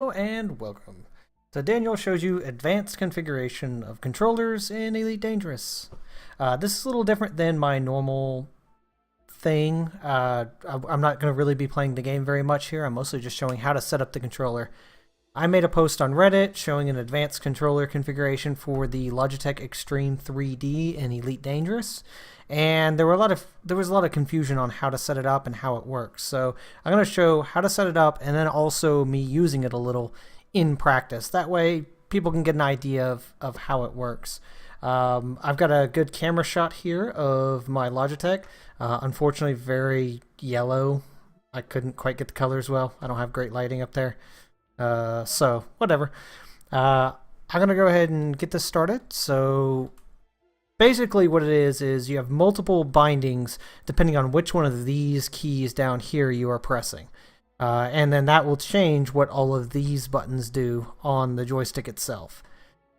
Hello and welcome. So Daniel shows you advanced configuration of controllers in Elite Dangerous. This is a little different than my normal thing. I'm not going to really be playing the game very much here. I'm mostly just showing how to set up the controller. I made a post on Reddit showing an advanced controller configuration for the Logitech Extreme3D in Elite Dangerous, and there was a lot of confusion on how to set it up and how it works. So I'm going to show how to set it up, and then also me using it a little in practice. That way, people can get an idea of how it works. I've got a good camera shot here of my Logitech. Unfortunately, very yellow. I couldn't quite get the colors well. I don't have great lighting up there. So whatever. I'm gonna go ahead and get this started. So basically what it is you have multiple bindings depending on which one of these keys down here you are pressing. And then that will change what all of these buttons do on the joystick itself.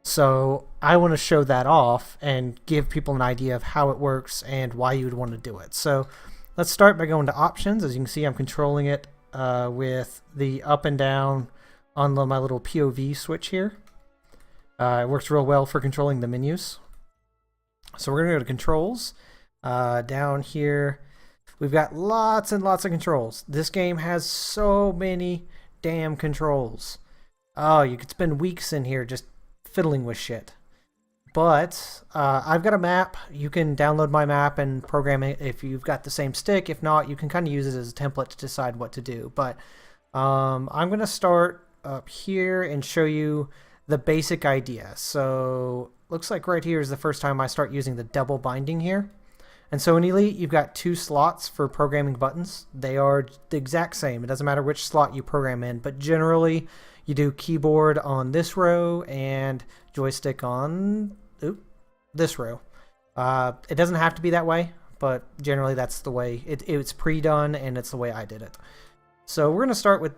So I want to show that off and give people an idea of how it works and why you would want to do it. So let's start by going to options. As you can see, I'm controlling it with the up and down on my little POV switch here. It works real well for controlling the menus. So we're going to go to controls. Down here, we've got lots and lots of controls. This game has so many damn controls. Oh, you could spend weeks in here just fiddling with shit. But I've got a map. You can download my map and program it if you've got the same stick. If not, you can kind of use it as a template to decide what to do. But I'm going to start up here and show you the basic idea. So looks like right here is the first time I start using the double binding here. And so in Elite, you've got two slots for programming buttons. They are the exact same. It doesn't matter which slot you program in, but generally you do keyboard on this row and joystick on this row. It doesn't have to be that way, but generally that's the way it's pre-done, and it's the way I did it. So we're going to start with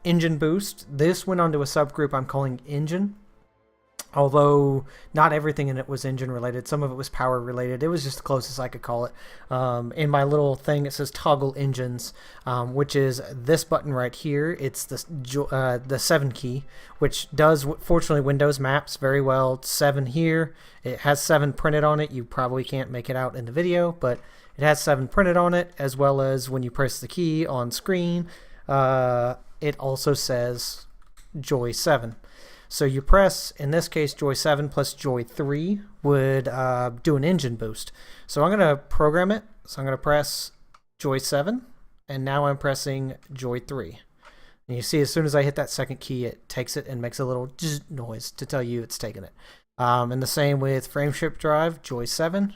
engine boost. This went onto a subgroup I'm calling engine, although not everything in it was engine related. Some of it was power related. It was just the closest I could call it. In my little thing it says toggle engines, which is this button right here. It's the 7 key, which does, fortunately, Windows maps very well. 7 here. It has 7 printed on it. You probably can't make it out in the video, but it has 7 printed on it, as well as when you press the key on screen, it also says Joy 7. So you press, in this case, Joy 7 plus Joy 3 would do an engine boost. So I'm going to program it. So I'm going to press Joy 7, and now I'm pressing Joy 3. And you see, as soon as I hit that second key, it takes it and makes a little zzz noise to tell you it's taken it. And the same with frameshift drive, Joy 7,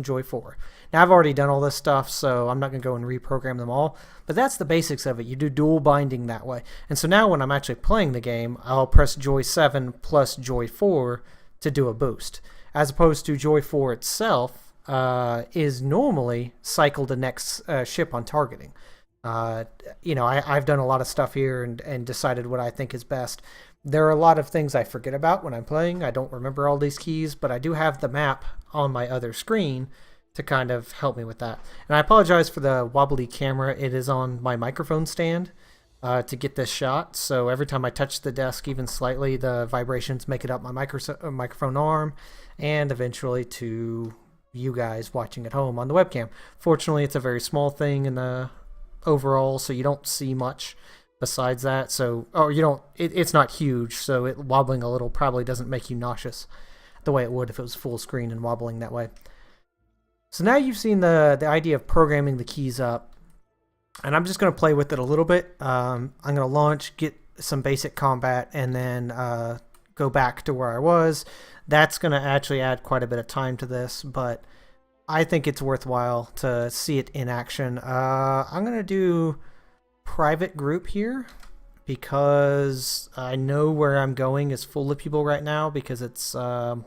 Joy 4. Now I've already done all this stuff, so I'm not going to go and reprogram them all, but that's the basics of it. You do dual binding that way. And so now when I'm actually playing the game, I'll press Joy 7 plus Joy 4 to do a boost, as opposed to Joy 4 itself is normally cycle the next ship on targeting. You know, I've done a lot of stuff here and decided what I think is best. There are a lot of things I forget about when I'm playing. I don't remember all these keys, but I do have the map on my other screen to kind of help me with that. And I apologize for the wobbly camera. It is on my microphone stand to get this shot. So every time I touch the desk even slightly, the vibrations make it up my microphone arm, and eventually to you guys watching at home on the webcam. Fortunately, it's a very small thing in the overall, so you don't see much besides that. So, or you don't, it's not huge, so it wobbling a little probably doesn't make you nauseous the way it would if it was full screen and wobbling that way. So now you've seen the idea of programming the keys up, and I'm just going to play with it a little bit. I'm going to launch, get some basic combat, and then go back to where I was. That's going to actually add quite a bit of time to this, but I think it's worthwhile to see it in action. I'm going to do private group here because I know where I'm going is full of people right now because it's a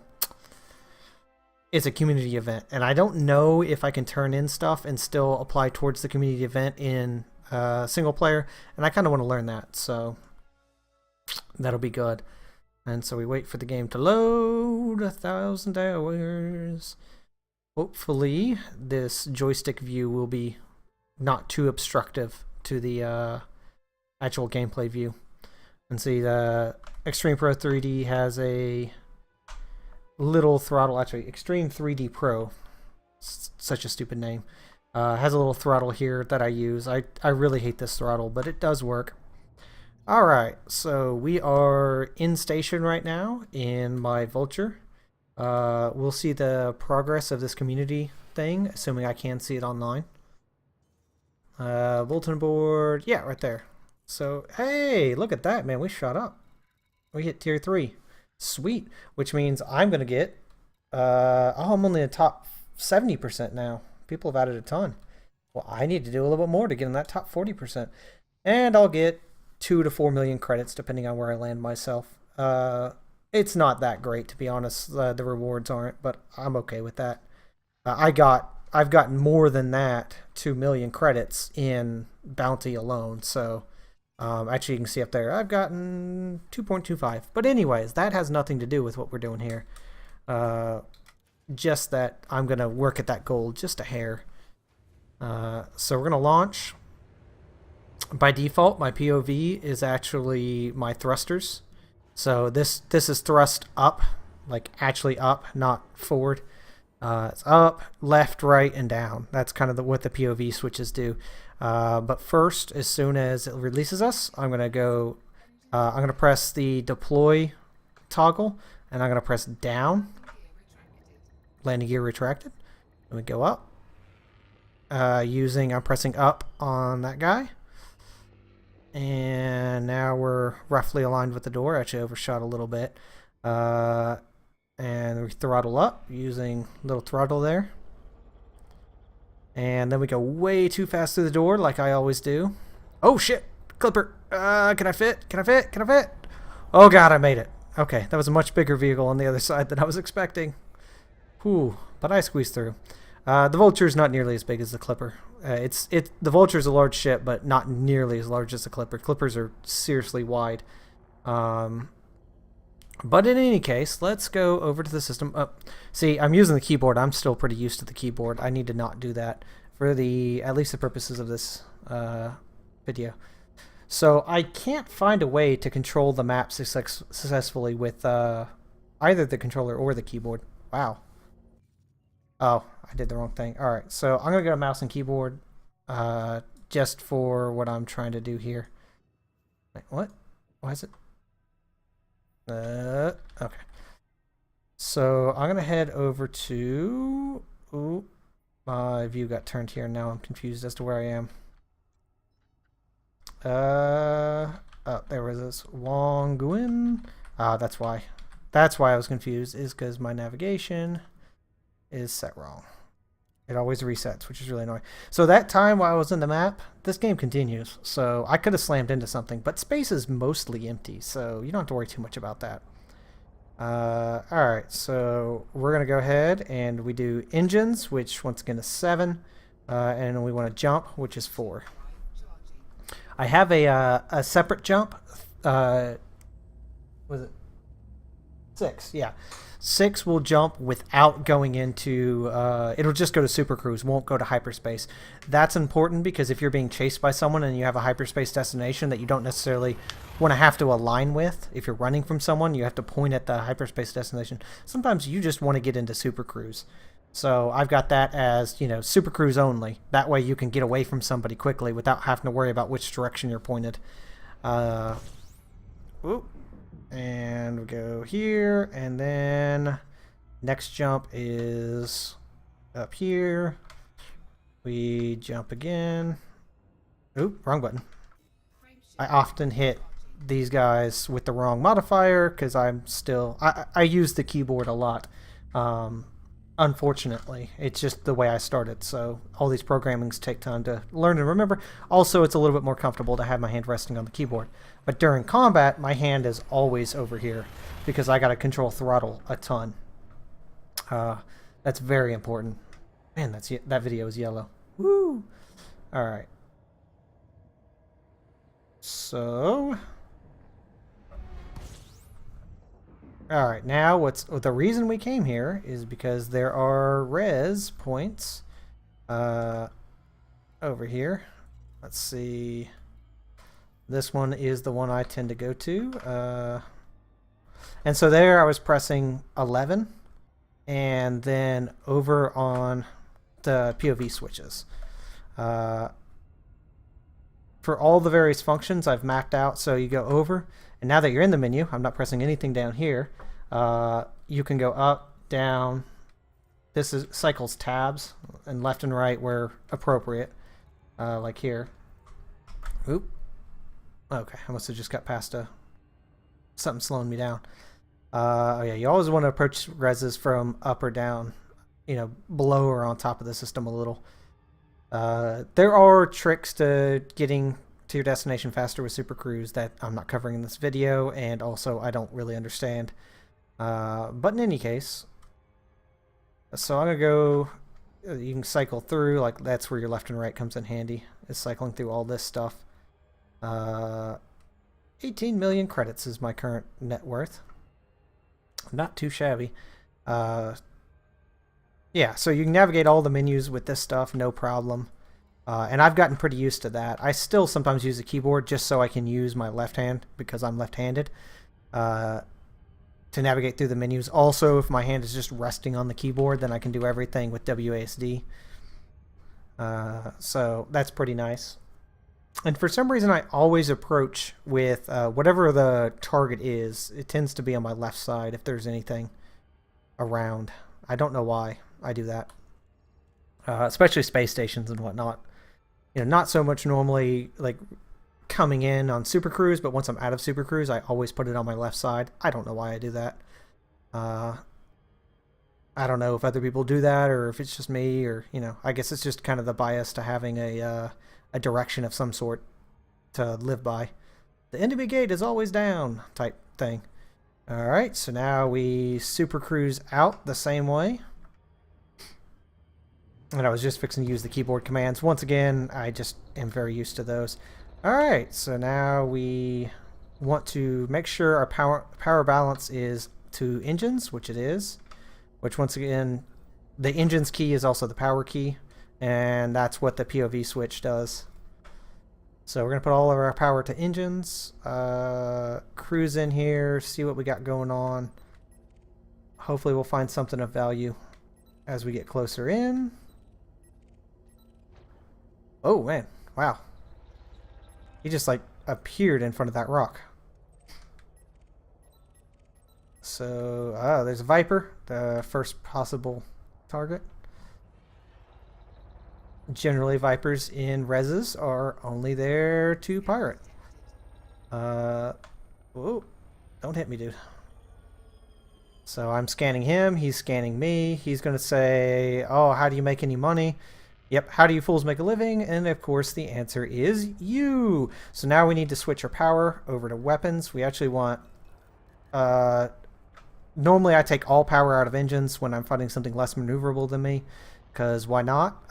community event, and I don't know if I can turn in stuff and still apply towards the community event in single player, and I kind of want to learn that, so that'll be good. And so we wait for the game to load. 1,000 hours. Hopefully this joystick view will be not too obstructive to the actual gameplay view. And see, the Extreme3DPro 3D has a little throttle. Actually, Extreme3DPro, such a stupid name, has a little throttle here that I use. I really hate this throttle, but it does work. Alright, so we are in station right now in my Vulture. We'll see the progress of this community thing, assuming I can see it online. Bulletin board, yeah, right there. So, hey, look at that, man. We shot up. We hit tier 3. Sweet. Which means I'm going to get, I'm only in the top 70% now. People have added a ton. Well, I need to do a little bit more to get in that top 40%. And I'll get 2 to 4 million credits, depending on where I land myself. It's not that great, to be honest. The rewards aren't, but I'm okay with that. I've gotten more than that, 2 million credits in bounty alone. So, actually, you can see up there, I've gotten 2.25. But anyways, that has nothing to do with what we're doing here. Just that I'm going to work at that goal just a hair. So we're going to launch. By default, my POV is actually my thrusters. So this is thrust up, like actually up, not forward. It's up, left, right, and down. That's kind of what the POV switches do. But first, as soon as it releases us, I'm going to go, I'm going to press the deploy toggle, and I'm going to press down. Landing gear retracted. Let me go up. I'm pressing up on that guy. And now we're roughly aligned with the door. Actually overshot a little bit. And we throttle up using little throttle there. And then we go way too fast through the door like I always do. Oh shit! Clipper! Can I fit? Can I fit? Can I fit? Oh god, I made it. Okay, that was a much bigger vehicle on the other side than I was expecting. Whew, but I squeezed through. The Vulture is not nearly as big as the Clipper. The Vulture is a large ship, but not nearly as large as the Clipper. Clippers are seriously wide. But in any case, let's go over to the system. See, I'm using the keyboard. I'm still pretty used to the keyboard. I need to not do that for at least the purposes of this video. So I can't find a way to control the map successfully with either the controller or the keyboard. Wow. Oh, I did the wrong thing. Alright, so I'm going to go to mouse and keyboard just for what I'm trying to do here. Wait, what? Why is it? Okay. So I'm going to head over to... Ooh, my view got turned here. Now I'm confused as to where I am. Oh, there was this Wonguin. That's why. That's why I was confused, is because my navigation is set wrong. It always resets, which is really annoying. So that time while I was in the map, this game continues. So I could have slammed into something, but space is mostly empty, so you don't have to worry too much about that. Alright, so we're going to go ahead and we do engines, which once again is 7, and we want to jump, which is 4. I have a separate jump. Was it 6? Yeah. 6 will jump without going into, it'll just go to super cruise, won't go to hyperspace. That's important because if you're being chased by someone and you have a hyperspace destination that you don't necessarily want to have to align with, if you're running from someone, you have to point at the hyperspace destination. Sometimes you just want to get into super cruise. So I've got that as, super cruise only. That way you can get away from somebody quickly without having to worry about which direction you're pointed. Ooh. And we go here, and then next jump is up here. We jump again. Oop, wrong button. I often hit these guys with the wrong modifier because I'm still... I use the keyboard a lot. Unfortunately, it's just the way I started, so all these programmings take time to learn and remember. Also, it's a little bit more comfortable to have my hand resting on the keyboard. But during combat, my hand is always over here because I got to control throttle a ton. That's very important. Man, that video is yellow. Woo! All right. So... Alright, now the reason we came here is because there are res points over here. Let's see. This one is the one I tend to go to. And so there I was pressing 11 and then over on the POV switches. For all the various functions I've mapped out, so you go over, and now that you're in the menu, I'm not pressing anything down here. You can go up, down. This is cycles tabs, and left and right where appropriate, like here. Oop. Okay, I must have just got past something slowing me down. Oh yeah, you always want to approach reses from up or down, you know, below or on top of the system a little. There are tricks to getting to your destination faster with Super Cruise that I'm not covering in this video, and also I don't really understand. But in any case, so I'm gonna go. You can cycle through, like that's where your left and right comes in handy. Is cycling through all this stuff. 18 million credits is my current net worth. Not too shabby. Yeah, so you can navigate all the menus with this stuff, no problem. And I've gotten pretty used to that. I still sometimes use a keyboard just so I can use my left hand, because I'm left-handed, to navigate through the menus. Also, if my hand is just resting on the keyboard, then I can do everything with WASD. So that's pretty nice. And for some reason, I always approach with whatever the target is. It tends to be on my left side if there's anything around. I don't know why I do that. Especially space stations and whatnot. You know, not so much normally like coming in on Super Cruise, but once I'm out of Super Cruise, I always put it on my left side. I don't know why I do that. I don't know if other people do that or if it's just me, or, you know, I guess it's just kind of the bias to having a direction of some sort to live by. The enemy gate is always down type thing. Alright, so now we Super Cruise out the same way. And I was just fixing to use the keyboard commands. Once again, I just am very used to those. Alright, so now we want to make sure our power balance is to engines, which it is. Which once again, the engines key is also the power key. And that's what the POV switch does. So we're going to put all of our power to engines. Cruise in here, see what we got going on. Hopefully we'll find something of value as we get closer in. Oh man, wow. He just like appeared in front of that rock. So, there's a Viper, the first possible target. Generally, Vipers in reses are only there to pirate. Whoa, don't hit me, dude. So I'm scanning him, he's scanning me. He's going to say, oh, how do you make any money? Yep, how do you fools make a living? And of course the answer is you. So now we need to switch our power over to weapons. We actually want... normally I take all power out of engines when I'm fighting something less maneuverable than me, because why not?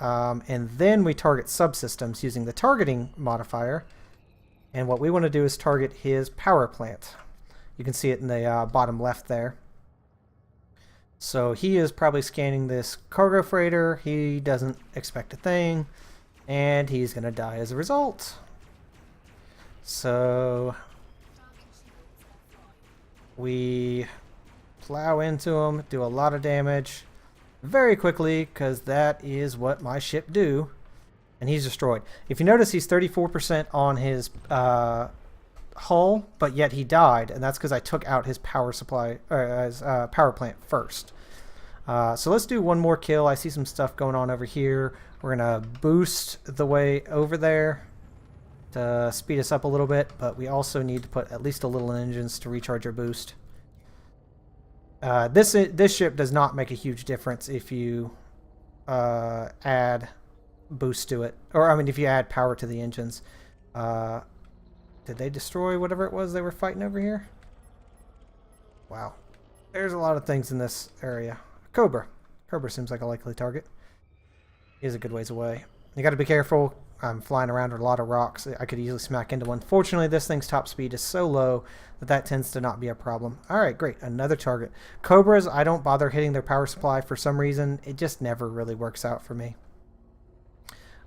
And then we target subsystems using the targeting modifier. And what we want to do is target his power plant. You can see it in the bottom left there. So he is probably scanning this cargo freighter. He doesn't expect a thing, and he's going to die as a result. So we plow into him, do a lot of damage very quickly, because that is what my ship do. And he's destroyed. If you notice, he's 34% on his hull, but yet he died, and that's because I took out his power supply, or his power plant first. So let's do one more kill. I see some stuff going on over here. We're gonna boost the way over there to speed us up a little bit, but we also need to put at least a little in engines to recharge our boost. This ship does not make a huge difference if you add boost to it, or I mean if you add power to the engines. Did they destroy whatever it was they were fighting over here? Wow, there's a lot of things in this area. Cobra seems like a likely target. He is a good ways away. You got to be careful. I'm flying around with a lot of rocks. I could easily smack into one. Fortunately, this thing's top speed is so low that tends to not be a problem. Alright, great. Another target. Cobras, I don't bother hitting their power supply for some reason. It just never really works out for me.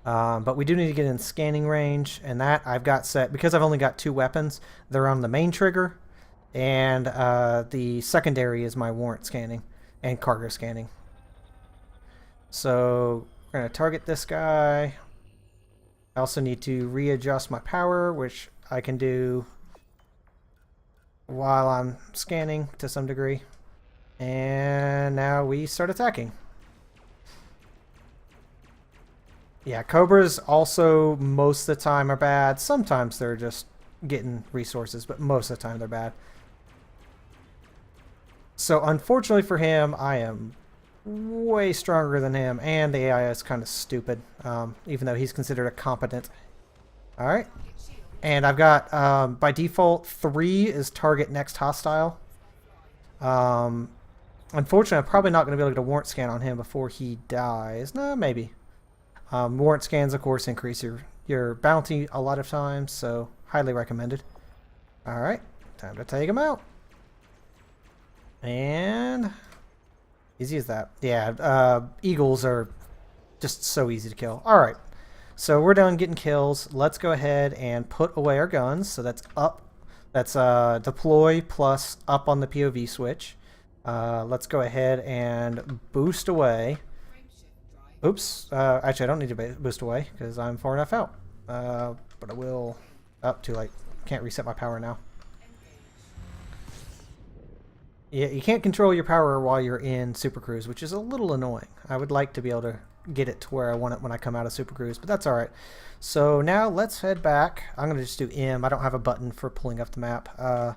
But we do need to get in scanning range, and that I've got set because I've only got 2 weapons. They're on the main trigger, and the secondary is my warrant scanning and cargo scanning. So we're going to target this guy. I also need to readjust my power, which I can do while I'm scanning to some degree. And now we start attacking. Yeah, Cobras also most of the time are bad. Sometimes they're just getting resources, but most of the time they're bad. So unfortunately for him, I am way stronger than him, and the AI is kind of stupid, even though he's considered a competent. Alright. And I've got, by default, 3 is target next hostile. Unfortunately, I'm probably not going to be able to get a warrant scan on him before he dies. No, maybe. Warrant scans, of course, increase your bounty a lot of times, so highly recommended. Alright, time to take him out. And easy as that. Yeah, eagles are just so easy to kill. Alright, so we're done getting kills. Let's go ahead and put away our guns. So that's up. That's deploy plus up on the POV switch. Let's go ahead and boost away. Oops. Actually, I don't need to boost away because I'm far enough out. But I will... Up, too late. Can't reset my power now. Yeah, you can't control your power while you're in Super Cruise, which is a little annoying. I would like to be able to get it to where I want it when I come out of Super Cruise, but that's alright. So now let's head back. I'm going to just do M. I don't have a button for pulling up the map. I'm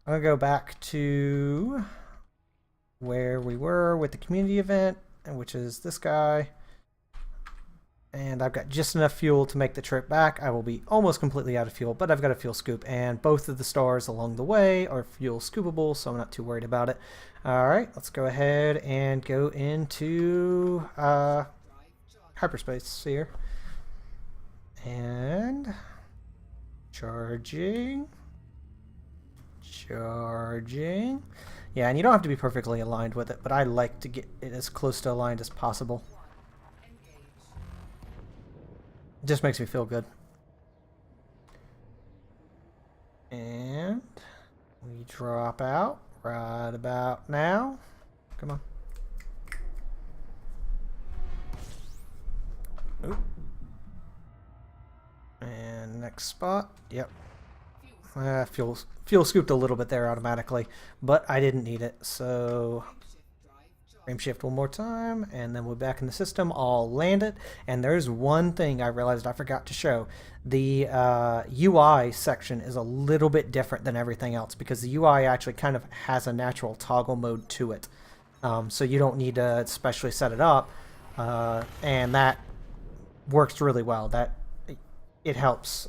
going to go back to where we were with the community event, which is this guy. And I've got just enough fuel to make the trip back. I will be almost completely out of fuel, but I've got a fuel scoop, and both of the stars along the way are fuel scoopable, so I'm not too worried about it. Alright, let's go ahead and go into hyperspace here. And charging. Charging. Yeah, and you don't have to be perfectly aligned with it, but I like to get it as close to aligned as possible. It just makes me feel good. And we drop out right about now. Come on. Oop. And next spot. Yep. Fuel scooped a little bit there automatically, but I didn't need it, so frame shift one more time, and then we're back in the system. I'll land it, and there's one thing I realized I forgot to show. The UI section is a little bit different than everything else because the UI actually kind of has a natural toggle mode to it. So you don't need to specially set it up, and that works really well. It helps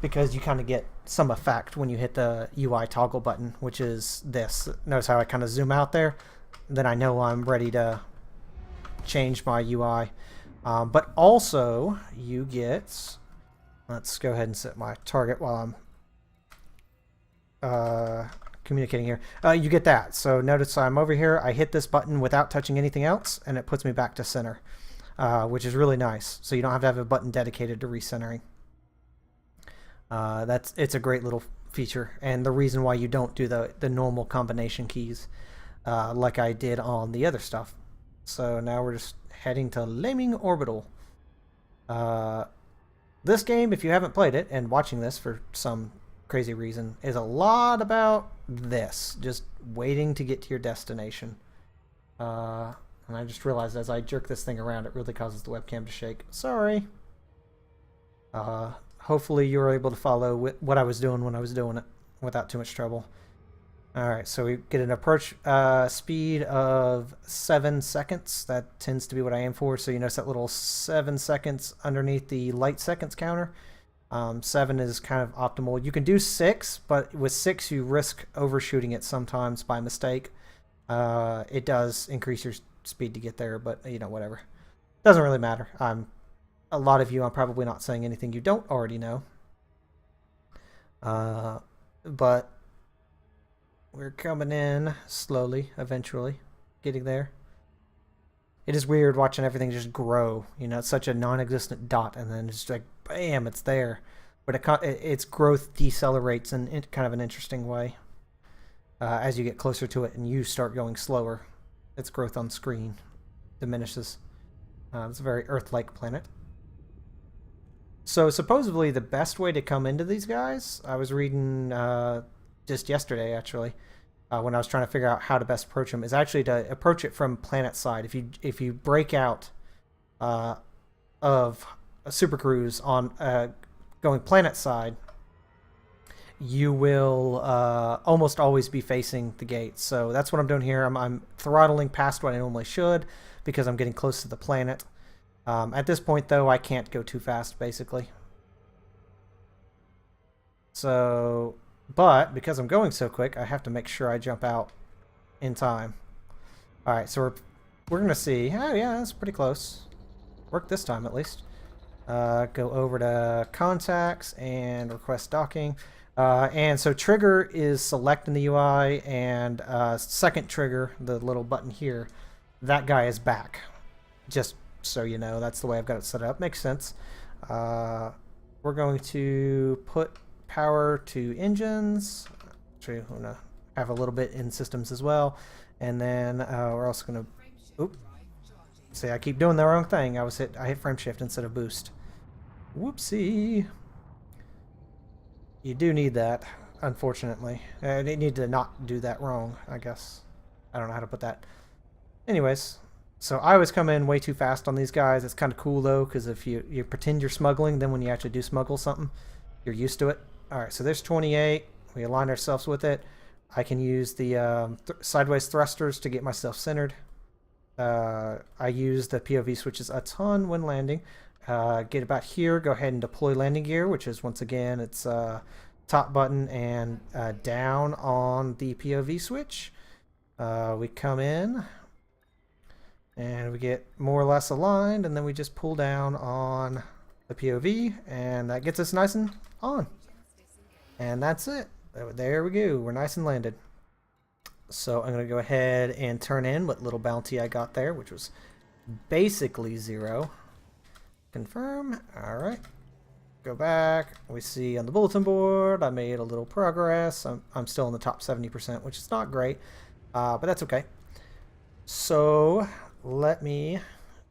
because you kind of get some effect when you hit the UI toggle button, which is this. Notice how I kind of zoom out there? Then I know I'm ready to change my UI. But also, you get... Let's go ahead and set my target while I'm communicating here. You get that. So notice I'm over here. I hit this button without touching anything else, and it puts me back to center, which is really nice. So you don't have to have a button dedicated to recentering. It's a great little feature, and the reason why you don't do the normal combination keys like I did on the other stuff. So now we're just heading to Laming Orbital. This game, if you haven't played it and watching this for some crazy reason, is a lot about this, just waiting to get to your destination. And I just realized as I jerk this thing around, it really causes the webcam to shake. Sorry. Hopefully you were able to follow what I was doing when I was doing it without too much trouble. Alright, so we get an approach speed of 7 seconds. That tends to be what I aim for. So you notice that little 7 seconds underneath the light seconds counter. 7 is kind of optimal. You can do 6, but with 6 you risk overshooting it sometimes by mistake. It does increase your speed to get there, but you know, whatever. Doesn't really matter. A lot of you, I'm probably not saying anything you don't already know. But we're coming in slowly, eventually, getting there. it is weird watching everything just grow. You know, it's such a non-existent dot, and then it's like, bam, it's there. But its growth decelerates in kind of an interesting way as you get closer to it and you start going slower. Its growth on screen diminishes. It's a very Earth-like planet. So supposedly the best way to come into these guys, I was reading just yesterday actually, when I was trying to figure out how to best approach them, is actually to approach it from planet side. If you break out of a super cruise on going planet side, you will almost always be facing the gates. So that's what I'm doing here. I'm throttling past what I normally should because I'm getting close to the planet. At this point, though, I can't go too fast, basically. So, but because I'm going so quick, I have to make sure I jump out in time. All right, so we're gonna see. Oh yeah, that's pretty close. Worked this time at least. Go over to contacts and request docking. And so trigger is select in the UI, and second trigger, the little button here, that guy is back. Just so you know, that's the way I've got it set up. Makes sense. We're going to put power to engines. Actually, I'm going to have a little bit in systems as well. And then we're also going to... Oop. See, I keep doing the wrong thing. I hit frame shift instead of boost. Whoopsie. You do need that, unfortunately. They need to not do that wrong, I guess. I don't know how to put that. Anyways, so I always come in way too fast on these guys. It's kind of cool, though, because if you pretend you're smuggling, then when you actually do smuggle something, you're used to it. All right, so there's 28. We align ourselves with it. I can use the sideways thrusters to get myself centered. I use the POV switches a ton when landing. Get about here, go ahead and deploy landing gear, which is, once again, it's top button and down on the POV switch. We come in, and we get more or less aligned, and then we just pull down on the POV, and that gets us nice and on. And that's it. There we go. We're nice and landed. So I'm going to go ahead and turn in what little bounty I got there, which was basically 0. Confirm. All right. Go back. We see on the bulletin board I made a little progress. I'm still in the top 70%, which is not great, but that's okay. So let me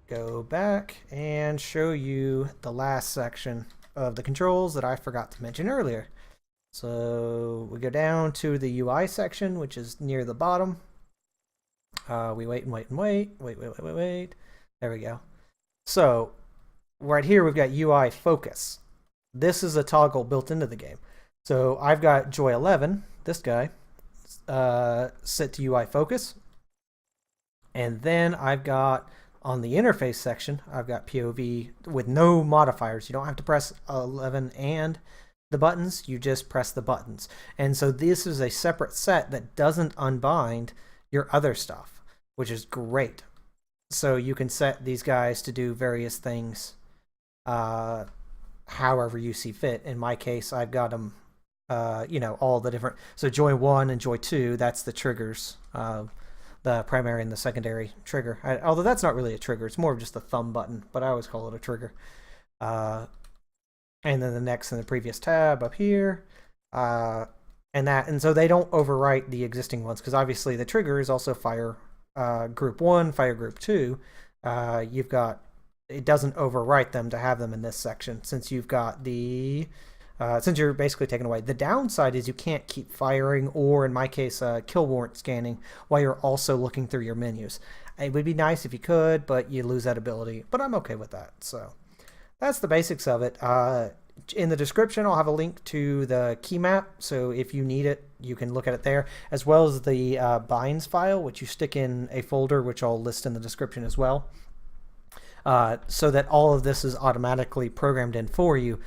go back and show you the last section of the controls that I forgot to mention earlier. So we go down to the UI section, which is near the bottom. We wait and wait and wait. Wait. There we go. So right here we've got UI focus. This is a toggle built into the game. So I've got Joy 11, this guy, set to UI focus. And then I've got, on the interface section, I've got POV with no modifiers. You don't have to press 11 and the buttons, you just press the buttons. And so this is a separate set that doesn't unbind your other stuff, which is great. So you can set these guys to do various things however you see fit. In my case, I've got them, you know, all the different. So Joy 1 and Joy 2, that's the triggers, the primary and the secondary trigger. Although that's not really a trigger, it's more of just a thumb button, but I always call it a trigger. And then the next in the previous tab up here, and so they don't overwrite the existing ones, because obviously the trigger is also fire group 1, fire group 2. You've got, it doesn't overwrite them to have them in this section, since you've got the since you're basically taking away. The downside is you can't keep firing, or in my case, kill warrant scanning, while you're also looking through your menus. It would be nice if you could, but you lose that ability. But I'm okay with that. So that's the basics of it. In the description, I'll have a link to the key map, so if you need it, you can look at it there, as well as the binds file, which you stick in a folder, which I'll list in the description as well, so that all of this is automatically programmed in for you,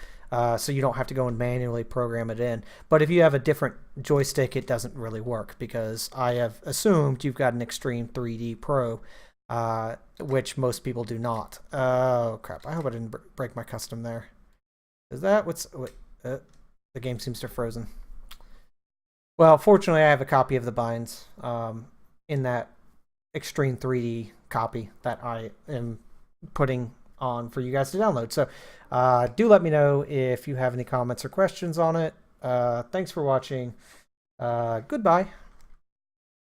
so you don't have to go and manually program it in. But if you have a different joystick, it doesn't really work, because I have assumed you've got an Extreme3DPro, which most people do not. Oh crap, I hope I didn't break my custom there. Is that what's... the game seems to have frozen. Well, fortunately I have a copy of the binds in that Extreme 3D copy that I am putting on for you guys to download. So do let me know if you have any comments or questions on it. Thanks for watching. Goodbye.